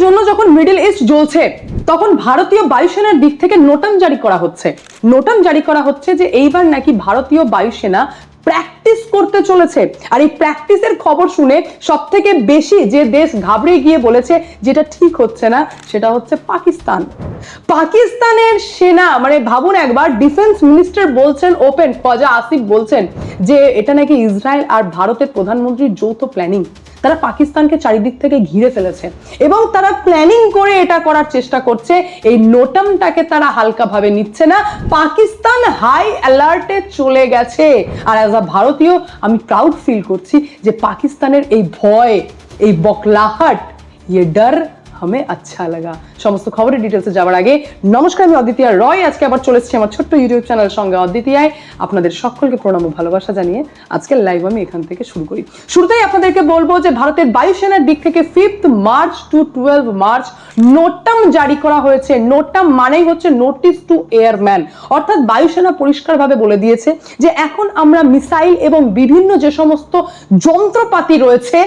জন্য যখন middle east জ্বলছে তখন ভারতীয় বায়ুসেনার দিক থেকে নোটাম জারি করা হচ্ছে যে এইবার নাকি ভারতীয় বায়ুসেনা প্র্যাকটিস করতে চলেছে। আর এই প্র্যাকটিসের খবর শুনে সব থেকে বেশি যে দেশ ঘাবড়ে গিয়ে বলেছে যেটা ঠিক হচ্ছে না সেটা হচ্ছে পাকিস্তানের সেনা, মানে ভাবুন একবার, ডিফেন্স মিনিস্টার বলছেন ওপেন, খ্বাজা আসিফ বলছেন যে এটা নাকি ইসরায়েল আর ভারতের প্রধানমন্ত্রীর যৌথ প্ল্যানিং। তারা পাকিস্তানকে চারিদিক থেকে ঘিরে ফেলেছে এবং তারা প্ল্যানিং করে এটা করার চেষ্টা করছে। এই নোটামটাকে তারা হালকাভাবে নিচ্ছে না, পাকিস্তান হাই অ্যালার্টে চলে গেছে। আর অ্যাজ আ ভারতীয় আমি প্রাউড ফিল করছি যে পাকিস্তানের এই ভয়, এই বকলাহাট, ये डर हमें अच्छा लगा। সমস্ত খবরের ডিটেলসে যাওয়ার আগে নমস্কার, আমি অদ্বিতীয়া রয়। আজকে আবার চলে এসেছি আমার ছোট্ট ইউটিউব চ্যানেলের সঙ্গে অদ্বিতীয়ায়। আপনাদের সকলকে প্রণাম ও ভালোবাসা জানিয়ে আজকের লাইভ আমি এখান থেকে শুরু করি। শুরুতেই আপনাদেরকে বলবো যে ভারতের বায়ুসেনার দিক থেকে 5 মার্চ টু 12 মার্চ নোটাম জারি করা হয়েছে। নোটাম মানেই হচ্ছে নোটিস টু এয়ারম্যান, অর্থাৎ বায়ুসেনা পরিষ্কারভাবে বলে দিয়েছে যে এখন আমরা মিসাইল এবং বিভিন্ন যে সমস্ত যন্ত্রপাতি রয়েছে,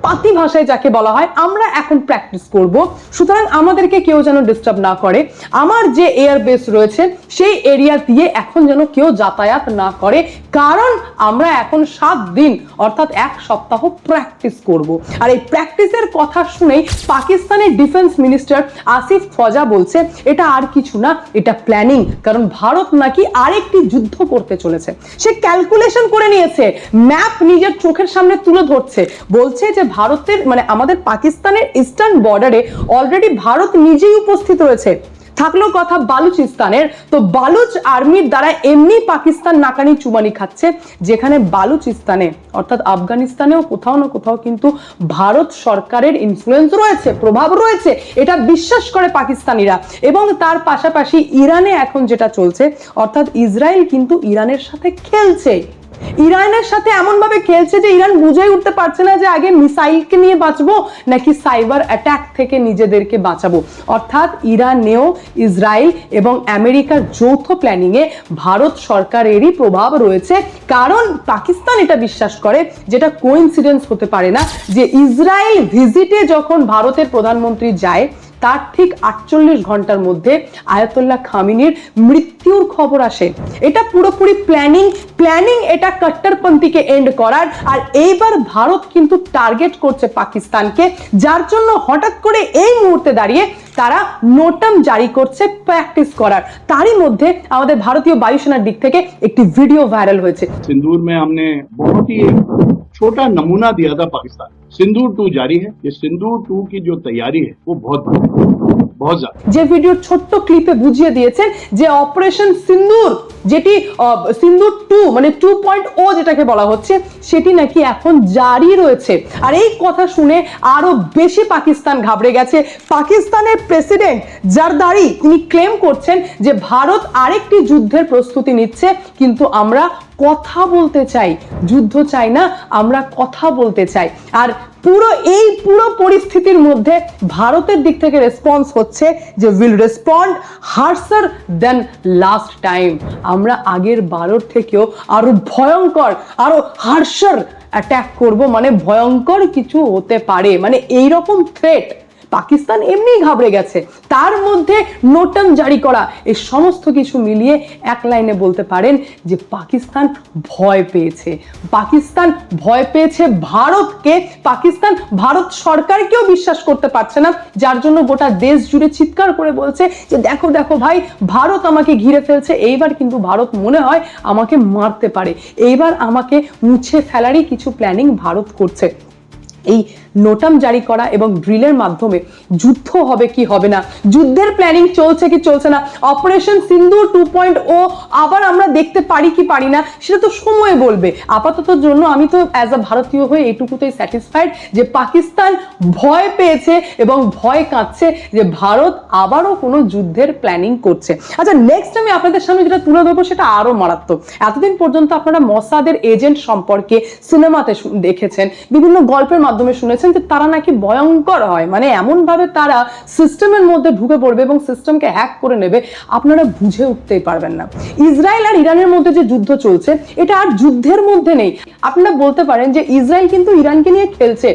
পাতি ভাষায় যাকে বলা হয়, আমরা এখন প্র্যাকটিস করব। সুতরাং আমাদেরকে কেউ যেন ডিস্টার্ব না করে, আমার যে এয়ার বেস রয়েছে সেই এরিয়া দিয়ে এখন যেন কেউ যাতায়াত না করে, কারণ আমরা এখন 7 দিন অর্থাৎ 1 সপ্তাহ প্র্যাকটিস করব। আর এই প্র্যাকটিসের কথা শুনেই পাকিস্তানের ডিফেন্স মিনিস্টার আসিফ খ্বাজা বলছে এটা আর কিছু না, এটা প্ল্যানিং, কারণ ভারত নাকি আরেকটি যুদ্ধ করতে চলেছে। সে ক্যালকুলেশন করে নিয়েছে, ম্যাপ নিজের চোখের সামনে তুলে ধরছে, বলছে যে ভারতের, মানে আমাদের পাকিস্তানের ইস্টার্ন বর্ডারে অলরেডি ভারত নিজেই উপস্থিত রয়েছে। থাকলো কথা বালুচিস্তানের, তো বালুচ আর্মির দ্বারা এমনি পাকিস্তান নাকানি চুমানি খাচ্ছে, যেখানে বালুচিস্তানে অর্থাৎ আফগানিস্তানেও কোথাও না কোথাও কিন্তু ভারত সরকারের ইনফ্লুয়েন্স রয়েছে, প্রভাব রয়েছে, এটা বিশ্বাস করে পাকিস্তানিরা। এবং তার পাশাপাশি ইরানে এখন যেটা চলছে, অর্থাৎ ইসরায়েল কিন্তু ইরানের সাথে খেলছে, ইরানের সাথে এমন ভাবে খেলছে যে ইরান বুঝেই উঠতে পারছে না যে আগে মিসাইলকে নিয়ে বাঁচবো নাকি সাইবার অ্যাটাক থেকে নিজেদেরকে বাঁচাবো। অর্থাৎ ইরানেও ইসরায়েল এবং আমেরিকার যৌথ প্ল্যানিং এ ভারত সরকারেরই প্রভাব রয়েছে, কারণ পাকিস্তান এটা বিশ্বাস করে, যেটা কোইন্সিডেন্স হতে পারে না, যে ইসরায়েল ভিজিটে যখন ভারতের প্রধানমন্ত্রী যায় তার ঠিক 48 ঘন্টার মধ্যে আয়াতুল্লাহ খামিনির মৃত্যুর খবর আসে। এটা পুরোপুরি প্ল্যানিং, এটা কট্টরপন্থীকে এন্ড করার। আর এইবার ভারত কিন্তু টার্গেট করছে পাকিস্তানকে, যার জন্য হঠাৎ করে এই মুহূর্তে দাঁড়িয়ে তারা নোটাম জারি করছে প্র্যাকটিস করার। তারই মধ্যে আমাদের ভারতীয় বায়ুসেনার দিক থেকে একটি ভিডিও ভাইরাল হয়েছে। सिंदूर में हमने बहुत ही छोटा नमूना दिया था पाकिस्तान। सिंदूर 2 जारी है। ये सिंदूर 2 की जो तैयारी है वो बहुत ज्यादा। যে ভিডিওর ছোট্ট ক্লিপে বুঝিয়ে দিয়েছেন যে অপারেশন সিন্দুর, যেটি সিন্দুর 2 মানে 2.0 যেটাকে বলা হচ্ছে, সেটি নাকি এখন জারি রয়েছে। আর এই কথা শুনে আরো বেশি পাকিস্তান ঘাবড়ে গেছে। পাকিস্তানের প্রেসিডেন্ট জারদারি তিনি ক্লেম করছেন যে ভারত আরেকটি যুদ্ধের প্রস্তুতি নিচ্ছে, কিন্তু আমরা কথা বলতে চাই, যুদ্ধ চাই না, আমরা কথা বলতে চাই। আর পুরো পরিস্থিতির মধ্যে ভারতের দিক থেকে রেসপন্স হচ্ছে যে will respond harsher than last time. আমরা আগের বারের থেকেও আরো ভয়ঙ্কর, আরো হার্সার অ্যাটাক করব, মানে ভয়ঙ্কর কিছু হতে পারে, মানে এইরকম থ্রেট। পাকিস্তান এমনি ঘাবড়ে গেছে, তার মধ্যে নোটাম জারি করা, এই সমস্ত কিছু মিলিয়ে এক লাইনে বলতে পারেন যে পাকিস্তান ভয় পেয়েছে। পাকিস্তান ভয় পেয়েছে ভারতকে, পাকিস্তান ভারত সরকারকেও বিশ্বাস করতে পারছে না, যার জন্য গোটা দেশ জুড়ে চিৎকার করে বলছে যে দেখো দেখো ভাই, ভারত আমাকে ঘিরে ফেলছে, এইবার কিন্তু ভারত মনে হয় আমাকে মারতে পারে, এইবার আমাকে মুছে ফেলারই কিছু প্ল্যানিং ভারত করছে। এই নোটাম জারি করা এবং ড্রিলের মাধ্যমে যুদ্ধ হবে কি হবে না, যুদ্ধের প্ল্যানিং চলছে কি চলছে না, অপারেশন সিন্দুর 2.0 আবার আমরা দেখতে পারি কি পারি না, সেটা তো সময় বলবে। আপাতত জন্য আমি তো অ্যাজ আ ভারতীয় হয়ে এটুকুতেই স্যাটিসফাইড যে পাকিস্তান ভয় পেয়েছে এবং ভয় কাঁদছে যে ভারত আবারও কোনো যুদ্ধের প্ল্যানিং করছে। আচ্ছা, নেক্সট আমি আপনাদের সামনে যেটা তুলে ধরবো সেটা আরো মারাত্মক। এতদিন পর্যন্ত আপনারা মসাদের এজেন্ট সম্পর্কে সিনেমাতে দেখেছেন, বিভিন্ন গল্পের মাধ্যমে শুনেছেন বলছেন যে তারা নাকি ভয়ঙ্কর হয়, মানে এমন ভাবে তারা সিস্টেমের মধ্যে ঢুকে পড়বে এবং সিস্টেমকে হ্যাক করে নেবে, আপনারা বুঝে উঠতেই পারবেন না। ইসরায়েল আর ইরানের মধ্যে যে যুদ্ধ চলছে, এটা আর যুদ্ধের মধ্যে নেই। আপনারা বলতে পারেন যে ইসরায়েল কিন্তু ইরানকে নিয়ে খেলছে।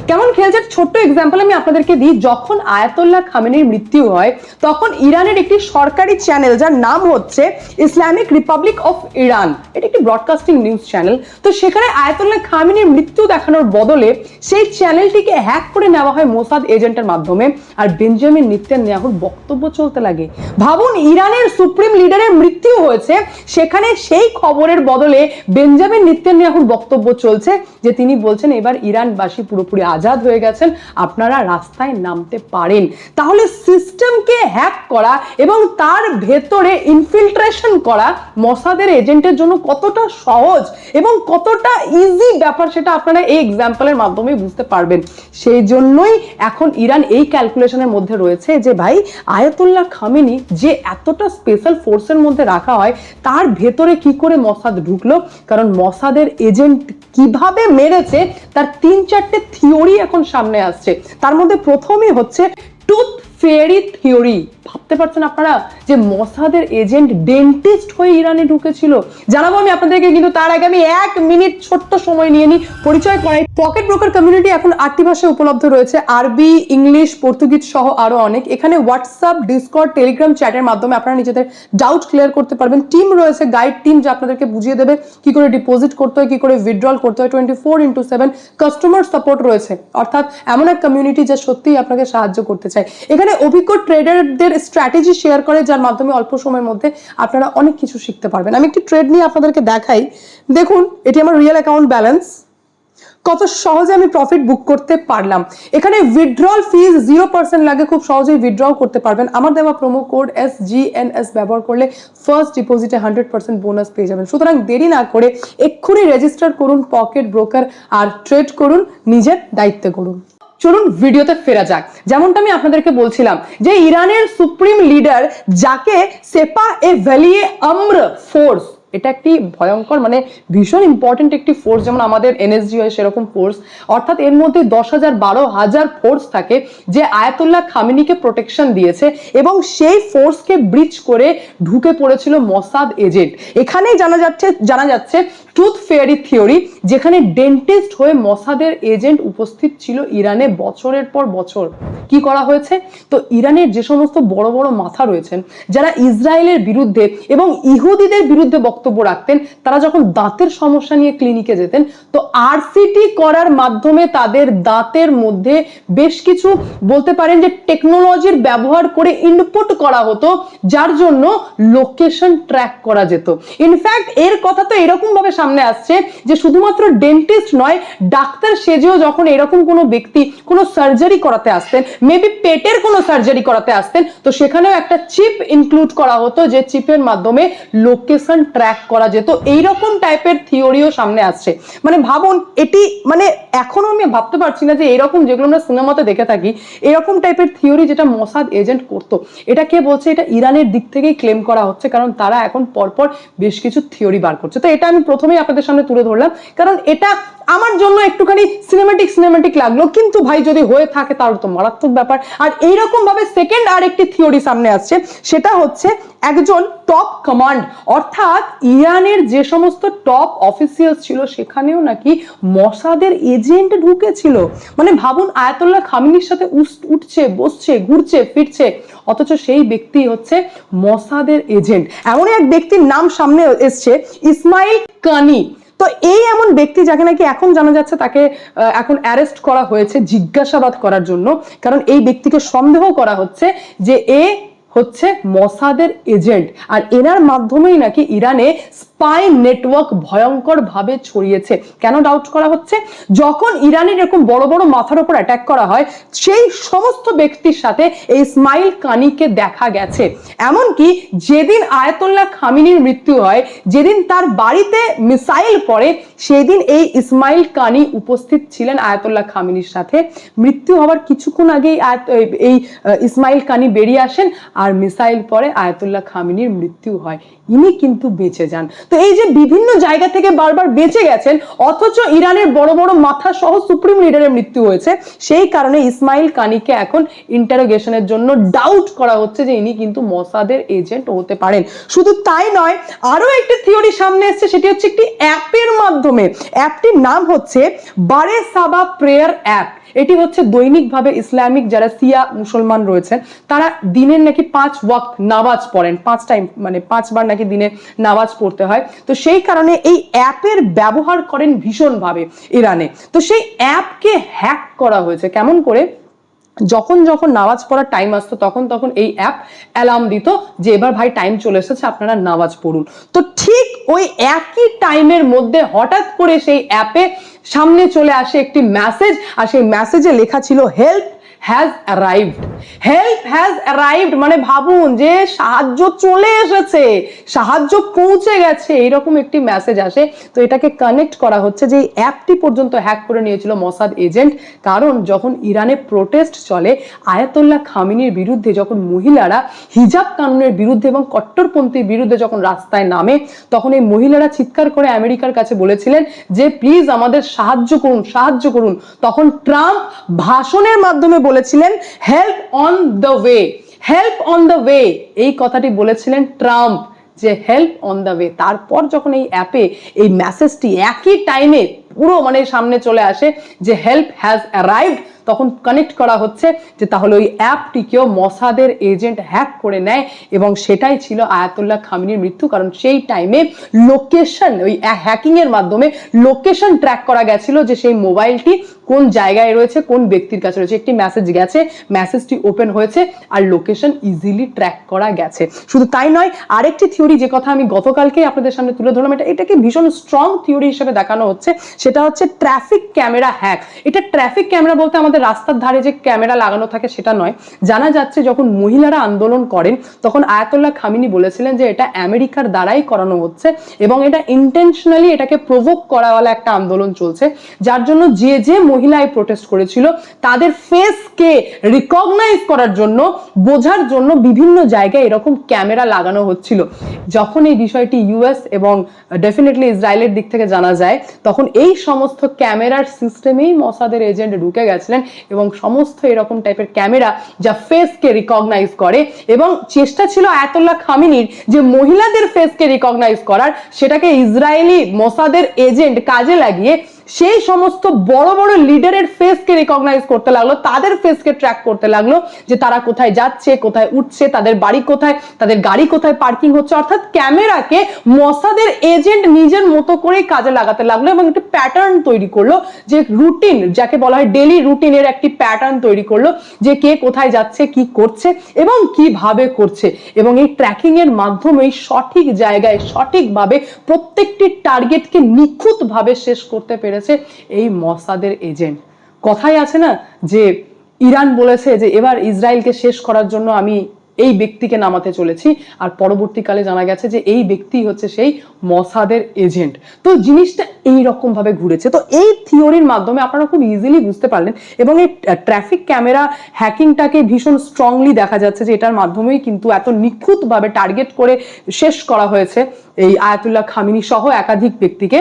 কেমন খেলছে? ছোট্ট এক্সাম্পল আমি আপনাদেরকে দিই। যখন আয়াতুল্লাহ খামেনির মৃত্যু হয়, তখন ইরানের একটি সরকারি চ্যানেল, যার নাম হচ্ছে ইসলামিক রিপাবলিক অফ ইরান, এটা একটি ব্রডকাস্টিং নিউজ চ্যানেল, তো সেখানে আয়াতুল্লাহ খামেনির মৃত্যু দেখানোর বদলে সেই চ্যানেলটিকে হ্যাক করে নেওয়া হয় মোসাদ এজেন্টের মাধ্যমে, আর বেঞ্জামিন নেতানিয়াহুর বক্তব্য চলতে লাগে। ভাবুন, ইরানের সুপ্রিম লিডারের মৃত্যু হয়েছে, সেখানে সেই খবরের বদলে বেঞ্জামিন নেতানিয়াহুর বক্তব্য চলছে যে তিনি বলছেন এবার ইরানবাসী পুরোপুরি আজাদ হয়ে গেছেন, আপনারা রাস্তায় নামতে পারেন। তাহলে সিস্টেমকে হ্যাক করা এবং তার ভেতরে ইনফিল্ট্রেশন করা মোসাদের এজেন্টের জন্য কতটা সহজ এবং কতটা ইজি ব্যাপার, সেটা আপনারা এই এক্সাম্পলের মাধ্যমে বুঝতে পারবেন। সেই জন্যই এখন ইরান এই ক্যালকুলেশনের মধ্যে রয়েছে যে ভাই, আয়াতুল্লাহ খামেনি যে এতটা স্পেশাল ফোর্সের মধ্যে রাখা হয়, তার ভেতরে কি করে মোসাদ ঢুকলো, কারণ মোসাদের এজেন্ট কিভাবে মেরেছে তার 3-4টে থিওরি এখন সামনে আসছে। তার মধ্যে প্রথমই হচ্ছে টুথ ফেয়ারি থিওরি। ভাবতে পারছেন আপনারা যে মোসাদের এজেন্ট ডেন্টিস্ট হয়ে ইরানে ঢুকেছিল? জানাবো আমি আপনাদেরকে, কিন্তু তার আগে আমি 1 মিনিট ছোট্ট সময় নিয়ে নিই, পরিচয় করাই। পকেট ব্রোকার কমিউনিটি এখন 8টি ভাষায় উপলব্ধ রয়েছে, আরবি, ইংলিশ, পর্তুগিজ সহ আরো অনেক। এখানে হোয়াটসঅ্যাপ, ডিসকর্ড, টেলিগ্রাম চ্যাটের মাধ্যমে আপনারা নিজেদের ডাউট ক্লিয়ার করতে পারবেন। টিম রয়েছে, গাইড টিম, যা আপনাদেরকে বুঝিয়ে দেবে কি করে ডিপোজিট করতে হয়, কি করে উইথড্রল করতে হয়। 24x7 কাস্টমার সাপোর্ট রয়েছে, অর্থাৎ এমন এক কমিউনিটি যা সত্যিই আপনাকে সাহায্য করতে চায়। এখানে অভিজ্ঞ ট্রেডারদের স্ট্র্যাটেজি শেয়ার করে, যার মাধ্যমে অল্প সময়ের মধ্যে আপনারা অনেক কিছু শিখতে পারবেন। আমি একটি ট্রেড নিয়ে আপনাদেরকে দেখাই। দেখুন, এটি আমার রিয়েল অ্যাকাউন্ট ব্যালেন্স, কত সহজে আমি প্রফিট বুক করতে পারলাম। এখানে উইথড্রল ফিজ 0% লাগে, খুব সহজেই উইথড্রল করতে পারবেন। আমার দেওয়া প্রোমো কোড SGNS ব্যবহার করলে ফার্স্ট ডিপোজিটে 100% বোনাস পেয়ে যাবেন। সুতরাং দেরি না করে এক্ষুনি রেজিস্টার করুন পকেট ব্রোকার, আর ট্রেড করুন, নিজের দায়িত্বে করুন। চলুন ভিডিওতে ফেরা যাক। যেমনটা আমি আপনাদেরকে বলছিলাম যে ইরানের সুপ্রিম লিডার, যাকে সেপা এ ভ্যালিয়ে আম্র ফোর্স, এটা একটি ভয়ঙ্কর, মানে ভীষণ ইম্পর্টেন্ট একটি ফোর্স, যেমন আমাদের NSG হয় সেরকম ফোর্স, অর্থাৎ এর মধ্যে 10,000-12,000 ফোর্স থাকে যে আয়াতুল্লাহ খামেনিকে প্রোটেকশন দিয়েছে, এবং সেই ফোর্সকে ব্রিচ করে ঢুকে পড়েছিল মোসাদ এজেন্ট। এখানেই জানা যাচ্ছে টুথ ফেয়ারি থিওরি, যেখানে ডেন্টিস্ট হয়ে মোসাদের এজেন্ট উপস্থিত ছিল ইরানে বছরের পর বছর। কি করা হয়েছে? তো ইরানের যে সমস্ত বড় বড় মাথা রয়েছেন, যারা ইসরায়েলের বিরুদ্ধে এবং ইহুদিদের বিরুদ্ধে বক্তব্য রাখতেন, তারা যখন দাঁতের সমস্যা নিয়ে ক্লিনিকে যেতেন, তো RCT করার মাধ্যমে তাদের দাঁতের মধ্যে বেশ কিছু, বলতে পারেন যে টেকনোলজির ব্যবহার করে ইনপুট করা হতো, যার জন্য লোকেশন ট্র্যাক করা যেত। ইনফ্যাক্ট এর কথা তো এরকম ভাবে সামনে আসছে যে শুধুমাত্র ডেন্টিস্ট নয়, ডাক্তার সেজেও যখন এরকম কোনো ব্যক্তি কোনো সার্জারি করাতে আসতেন, মেবি পেটের কোনো সার্জারি করাতে আসতেন, তো সেখানেও একটা চিপ ইনক্লুড করা হতো, যে চিপের মাধ্যমে লোকেশন ট্র্যাক করা যেত। এইরকম টাইপের থিওরিও সামনে আসছে। মানে ভাবুন, এটি মানে এখনো আমি ভাবতে পারছি না যে এরকম, যেগুলো আমরা সিনেমাতে দেখে থাকি, এরকম টাইপের থিওরি যেটা মোসাদ এজেন্ট করতো। এটা কে বলছে? এটা ইরানের দিক থেকেই ক্লেম করা হচ্ছে, কারণ তারা এখন পরপর বেশ কিছু থিওরি বার করছে। তো এটা আমি প্রথমেই আপনাদের সামনে তুলে ধরলাম, কারণ এটা আমার জন্য একটুখানি সিনেমাটিক লাগলো, কিন্তু ভাই যদি হয়ে থাকে তাহলে তো মারাত্মক ব্যাপার। আর এইরকম ভাবে সেকেন্ড আরেকটি থিওরি সামনে আসছে, সেটা হচ্ছে একজন টপ কমান্ড, অর্থাৎ ইরানের যে সমস্ত টপ অফিসিয়াল ছিল, সেখানেও নাকি মোসাদের এজেন্ট ঢুকেছিল। মানে ভাবুন, আয়াতুল্লাহ খামেনির সাথে উঠছে, বসছে, ঘুরছে, ফিরছে, অথচ সেই ব্যক্তি হচ্ছে মোসাদের এজেন্ট। এমনই এক ব্যক্তির নাম সামনে এসছে, ইসমাইল কানি। তো এই এমন ব্যক্তি, যাকে নাকি এখন জানা যাচ্ছে তাকে এখন অ্যারেস্ট করা হয়েছে জিজ্ঞাসাবাদ করার জন্য, কারণ এই ব্যক্তিকে সন্দেহ করা হচ্ছে যে এ হচ্ছে মোসাদের এজেন্ট, আর এনার মাধ্যমেই নাকি ইরানে স্পাই নেটওয়ার্ক ভয়ঙ্কর ভাবে ছড়িয়েছে। কেন ডাউট করা হচ্ছে? যখন ইরানের এরকম বড় বড় মাথার উপর অ্যাটাক করা হয়, সেই সমস্ত ব্যক্তির সাথে এই ইসমাইল কানিকে দেখা গেছে। এমনকি যেদিন আয়াতুল্লাহ খামেনির মৃত্যু হয়, যেদিন তার বাড়িতে মিসাইল পড়ে, সেই দিন এই ইসমাইল কানি উপস্থিত ছিলেন আয়াতুল্লাহ খামেনির সাথে। মৃত্যু হওয়ার কিছুক্ষণ আগেই এই ইসমাইল কানি বেরিয়ে আসেন, আর মিসাইল পরে আয়াতুল্লাহ খামেনির মৃত্যু হয়, ইনি কিন্তু বেঁচে যান। তো তো এই যে বিভিন্ন জায়গা থেকে বারবার বেঁচে গেছেন, অথচ ইরানের বড় বড় মাথা সহ সুপ্রিম লিডারের মৃত্যু হয়েছে, সেই কারণে ইসমাইল কানিকে এখন ইন্টারোগেশনের জন্য ডাউট করা হচ্ছে যে ইনি কিন্তু মোসাদের এজেন্ট হতে পারেন। শুধু তাই নয়, আরো একটি থিওরি সামনে এসেছে, সেটি হচ্ছে একটি অ্যাপের মাধ্যমে। অ্যাপটির নাম হচ্ছে বারে সাবা প্রেয়ার অ্যাপ। এটি হচ্ছে দৈনিকভাবে ইসলামিক যারা সিয়া মুসলমান রয়েছেন তারা দিনের নাকি 5 ওয়াক্ত নামাজ পড়েন, 5 টাইম, মানে 5 বার নাকি দিনে নামাজ পড়তে হয়। তো সেই কারণে এই অ্যাপের ব্যবহার করেন ভীষণভাবে ইরানে। তো সেই অ্যাপকে হ্যাক করা হয়েছে। কেমন করে? যখন যখন নামাজ পড়ার টাইম আসতো তখন তখন এই অ্যাপ অ্যালার্ম দিত যে এবার ভাই টাইম চলে এসেছে, আপনারা নামাজ পড়ুন। তো ঠিক ওই একই টাইমের মধ্যে হঠাৎ করে সেই অ্যাপে সামনে চলে আসে একটি মেসেজ, আর সেই মেসেজে লেখা ছিল help has arrived. Help has arrived মানে ভাবুন যে সাহায্য চলে এসেছে, সাহায্য পৌঁছে গেছে, এইরকম একটি মেসেজ আসে। তো এটাকে কানেক্ট করা হচ্ছে যে এই অ্যাপটি পর্যন্ত হ্যাক করে নিয়েছিল মোসাদ এজেন্ট। কারণ যখন ইরানে প্রোটেস্ট চলে আয়াতুল্লাহ খামিনির বিরুদ্ধে, যখন মহিলারা হিজাব কানুনের বিরুদ্ধে এবং কট্টরপন্থীর বিরুদ্ধে যখন রাস্তায় নামে, তখন এই মহিলারা চিৎকার করে আমেরিকার কাছে বলেছিলেন যে প্লিজ আমাদের সাহায্য করুন, সাহায্য করুন। তখন ট্রাম্প ভাষণের মাধ্যমে বলেছিলেন help on the way, help on the way, এই কথাটি বলেছিলেন ট্রাম্প যে হেল্প অন দ্য ওয়ে। তারপর যখন এই অ্যাপে এই মেসেজটি একই টাইমে পুরো মানে সামনে চলে আসে যে হেল্প হ্যাজ অ্যারাইভড, তখন কানেক্ট করা হচ্ছে যে তাহলে ওই অ্যাপটিকেও মোসাদের এজেন্ট হ্যাক করে নেয়, এবং সেটাই ছিল আয়াতুল্লাহ খামিনির মৃত্যু। কারণ সেই টাইমে লোকেশন, ওই হ্যাকিং এর মাধ্যমে লোকেশন ট্র্যাক করা গেছিল যে সেই মোবাইলটি কোন জায়গায় রয়েছে, কোন ব্যক্তির কাছে রয়েছে। একটি মেসেজ গেছে, মেসেজটি ওপেন হয়েছে আর লোকেশন ইজিলি ট্র্যাক করা গেছে। শুধু তাই নয়, আরেকটি থিওরি যে কথা আমি গতকালকে আপনাদের সামনে তুলে ধরলাম, এটাকে ভীষণ স্ট্রং থিওরি হিসেবে দেখানো হচ্ছে, সেটা হচ্ছে ট্রাফিক ক্যামেরা হ্যাক। এটা ট্রাফিক ক্যামেরা বলতে আমাদের রাস্তার ধারে যে ক্যামেরা লাগানো থাকে সেটা নয়। জানা যাচ্ছে যখন মহিলারা আন্দোলন করেন তখন আয়াতুল্লাহ খামিনি বলেছিলেন যে এটা আমেরিকার দ্বারাই করানো হচ্ছে এবং এটা ইন্টেনশনালি এটাকে প্রভোক করাওয়ালা একটা আন্দোলন চলছে, যার জন্য যে যে মহিলায় প্রোটেস্ট করেছিল তাদের ফেসকে রিকগনাইজ করার জন্য, বোঝার জন্য বিভিন্ন জায়গায় এরকম ক্যামেরা লাগানো হচ্ছিল। যখন এই বিষয়টি ইউএস এবং ডেফিনেটলি ইসরায়েলের দিক থেকে জানা যায়, তখন এই সমস্ত ক্যামেরার সিস্টেমেই মোসাদের এজেন্ট ঢুকে গেছিলেন এবং সমস্ত এরকম টাইপের ক্যামেরা যা ফেসকে রিকগনাইজ করে, এবং চেষ্টা ছিল আয়াতুল্লাহ খামিনির যে মহিলাদের ফেসকে রিকগনাইজ করার, সেটাকে ইসরায়েলি মোসাদের এজেন্ট কাজে লাগিয়ে সেই সমস্ত বড় বড় লিডারের ফেসকে রিকগনাইজ করতে লাগলো, তাদের ফেসকে ট্র্যাক করতে লাগলো যে তারা কোথায় যাচ্ছে, কোথায় উঠছে, তাদের বাড়ি কোথায়, তাদের গাড়ি কোথায় পার্কিং হচ্ছে। অর্থাৎ ক্যামেরাকে মোসাদের এজেন্ট নিজের মতো করে কাজে লাগাতে লাগলো এবং একটা প্যাটার্ন তৈরি করলো, যে রুটিন যাকে বলা হয় ডেইলি রুটিনের একটি প্যাটার্ন তৈরি করলো যে কে কোথায় যাচ্ছে, কি করছে এবং কিভাবে করছে। এবং এই ট্র্যাকিং এর মাধ্যমে সঠিক জায়গায় সঠিকভাবে প্রত্যেকটি টার্গেটকে নিখুঁতভাবে শেষ করতে পেরেছে এই মোসাদের এজেন্ট। কথাই আছে না যে ইরান বলেছে যে এবার ইসরায়েলকে শেষ করার জন্য আমি এই ব্যক্তিকে নামাতে চলেছি, আর পরবর্তীকালে জানা গেছে যে এই ব্যক্তি হচ্ছে সেই মোসাদের এজেন্ট। তো জিনিসটা এই রকম ভাবে ঘুরেছে। তো এই থিওরির মাধ্যমে আপনারা খুব ইজিলি বুঝতে পারলেন, এবং এই ট্রাফিক ক্যামেরা হ্যাকিংটাকে ভীষণ স্ট্রংলি দেখা যাচ্ছে যে এটার মাধ্যমেই কিন্তু এত নিখুঁতভাবে টার্গেট করে শেষ করা হয়েছে এই আয়াতুল্লাহ খামিনি সহ একাধিক ব্যক্তিকে।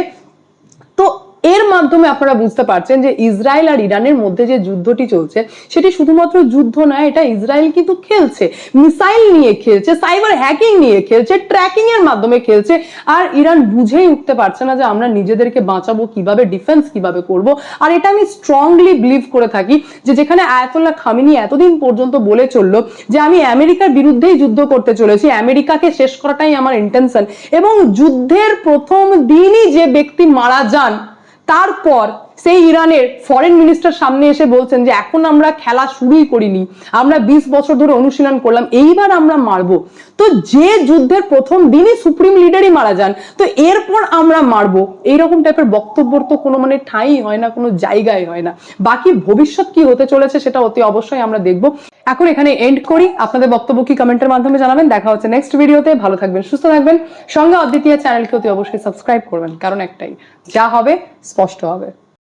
তো এর মাধ্যমে আপনারা বুঝতে পারছেন যে ইসরায়েল আর ইরানের মধ্যে যে যুদ্ধটি চলছে সেটি শুধুমাত্র যুদ্ধ নয়, এটা ইসরায়েল কিন্তু খেলছে, মিসাইল নিয়ে খেলছে, সাইবার হ্যাকিং নিয়ে খেলছে, ট্র্যাকিং এর মাধ্যমে খেলছে। আর ইরান বুঝেই উঠতে পারছে না যে আমরা নিজেদেরকে বাঁচাবো কিভাবে, ডিফেন্স কিভাবে করব। আর এটা আমি স্ট্রংলি বিলিভ করে থাকি যে যেখানে আয়াতুল্লাহ খামিনি এতদিন পর্যন্ত বলে চললো যে আমি আমেরিকার বিরুদ্ধেই যুদ্ধ করতে চলেছি, আমেরিকাকে শেষ করাটাই আমার ইন্টেনশন, এবং যুদ্ধের প্রথম দিনই যে ব্যক্তি মারা যান তারপর সেই ইরানের ফরেন মিনিস্টার সামনে এসে বলছেন যে এখন আমরা খেলা শুরুই করিনি, আমরা 20 বছর ধরে অনুশীলন করলাম, এইবার আমরা মারবো। তো যে যুদ্ধের প্রথম দিনই সুপ্রিম লিডারই মারা যান, তো এরপর আমরা মারবো, এইরকম টাইপের বক্তব্যর তো কোনো মানে ঠাঁই হয় না, কোনো জায়গায় হয় না। বাকি ভবিষ্যৎ কি হতে চলেছে সেটা অতি অবশ্যই আমরা দেখবো। এখন এখানে এন্ড করি, আপনাদের বক্তব্য কি কমেন্টের মাধ্যমে জানাবেন। দেখা হচ্ছে নেক্সট ভিডিওতে। ভালো থাকবেন, সুস্থ থাকবেন, সঙ্গে অদ্বিতীয় চ্যানেলকে অতি অবশ্যই সাবস্ক্রাইব করবেন, কারণ একটাই, যা হবে স্পষ্ট হবে।